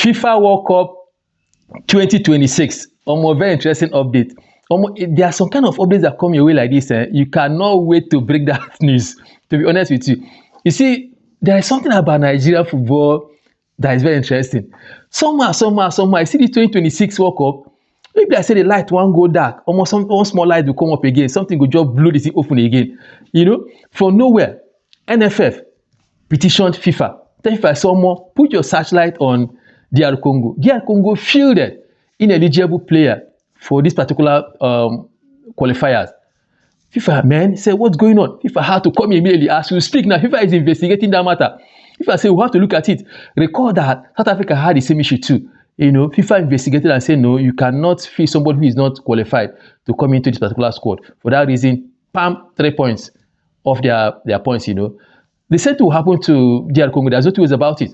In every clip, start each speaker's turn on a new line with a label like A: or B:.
A: FIFA World Cup 2026. Very interesting update. There are some kind of updates that come your way like this. You cannot wait to break that news, to be honest with you. You see, there is something about Nigeria football that is very interesting. Somehow, I see the 2026 World Cup. Maybe I say the light won't go dark. Almost one small light will come up again. Something will just blow this thing open again. You know, from nowhere, NFF petitioned FIFA. Tell FIFA someone put your searchlight on DR Congo. DR Congo fielded ineligible player for this particular qualifiers. FIFA, man, said, what's going on? FIFA had to come immediately as we speak now. FIFA is investigating that matter. FIFA said, we have to look at it. Recall that South Africa had the same issue too. You know, FIFA investigated and said, no, you cannot fee somebody who is not qualified to come into this particular squad. For that reason, 3 points of their points, you know. The same thing will happen to DR Congo. There's no two ways about it.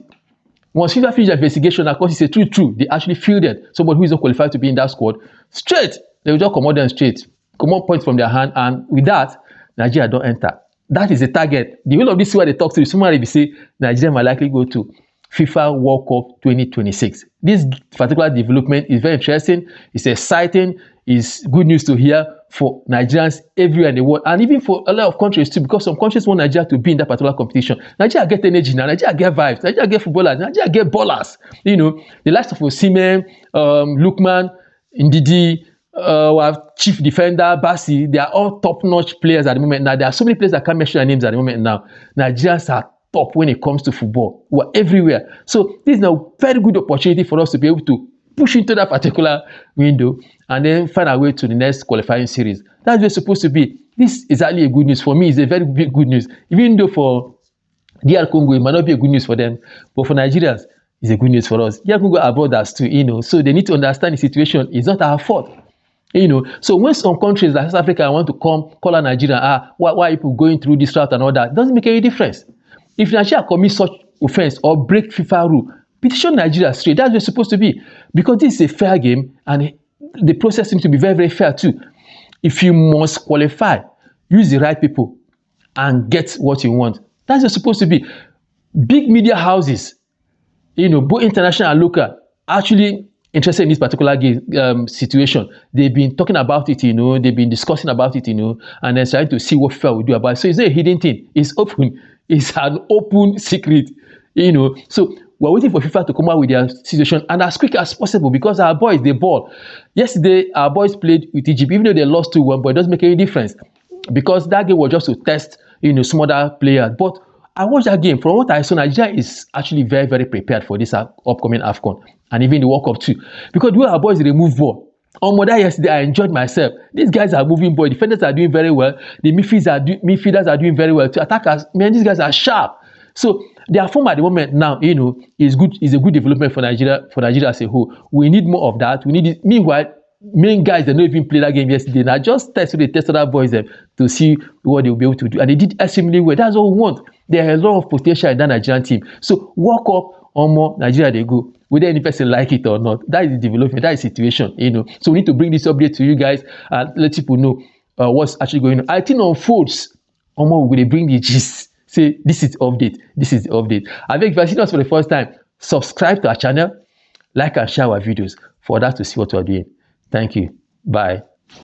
A: Once FIFA finished the investigation, of course, it's true. They actually fielded somebody who is not qualified to be in that squad. Straight, they will just come out them straight. Come on points from their hand, and with that, Nigeria don't enter. That is the target. The whole of this is where they talk to somebody, they say Nigeria might likely go to FIFA World Cup 2026. This particular development is very interesting. It's exciting. It's good news to hear for Nigerians everywhere in the world, and even for a lot of countries too, because some countries want Nigeria to be in that particular competition. Nigeria get energy now. Nigeria get vibes. Nigeria get footballers. Nigeria get ballers. You know, the likes of Osimhen, Lookman, Ndidi, our chief defender, Basi, they are all top-notch players at the moment now. There are so many players that can't mention their names at the moment now. Nigerians are top when it comes to football. We're everywhere. So this is a very good opportunity for us to be able to push into that particular window and then find our way to the next qualifying series. That's where it's supposed to be. This is actually a good news. For me, it's a very big good news. Even though for DR Congo, it might not be a good news for them, but for Nigerians, it's a good news for us. DR Congo are brothers too, you know, so they need to understand the situation. It's not our fault. You know, so when some countries like South Africa want to come call out Nigeria, why are people going through this route and all that? It doesn't make any difference. If Nigeria commits such offense or break FIFA rule, petition Nigeria straight. That's what it's supposed to be, because this is a fair game and the process seems to be very, very fair too. If you must qualify, use the right people and get what you want. That's what it's supposed to be. Big media houses, you know, both international and local, actually interested in this particular game, situation. They've been talking about it, you know, they've been discussing about it, you know, and then trying to see what FIFA will do about it. So it's not a hidden thing. It's open. It's an open secret, you know. So we're waiting for FIFA to come out with their situation and as quick as possible, because our boys, they ball. Yesterday, our boys played with Egypt, even though they lost 2-1, but it doesn't make any difference because that game was just to test, you know, some other players. But I watched that game. From what I saw, Nigeria is actually very, very prepared for this upcoming AFCON and even the World Cup too. Because the way our boys, they move ball. On Monday yesterday, I enjoyed myself. These guys are moving ball. Defenders are doing very well. The midfielders are doing very well. To attackers, man, these guys are sharp. So their form at the moment now, you know, is good. Is a good development for Nigeria as a whole. We need more of that. We need it. Meanwhile, main guys, they don't even play that game yesterday. Now just they tested our boys them to see what they will be able to do, and they did extremely well. That's what we want. There is a lot of potential in that Nigerian team. So walk up on more Nigeria they go. Whether any person like it or not, that is the development, that is the situation, you know. So we need to bring this update to you guys and let people know what's actually going on. I think on folds, we're going to bring the gist. Say this is the update. This is the update. I think if you're seeing us for the first time, subscribe to our channel, like and share our videos for that to see what we're doing. Thank you. Bye.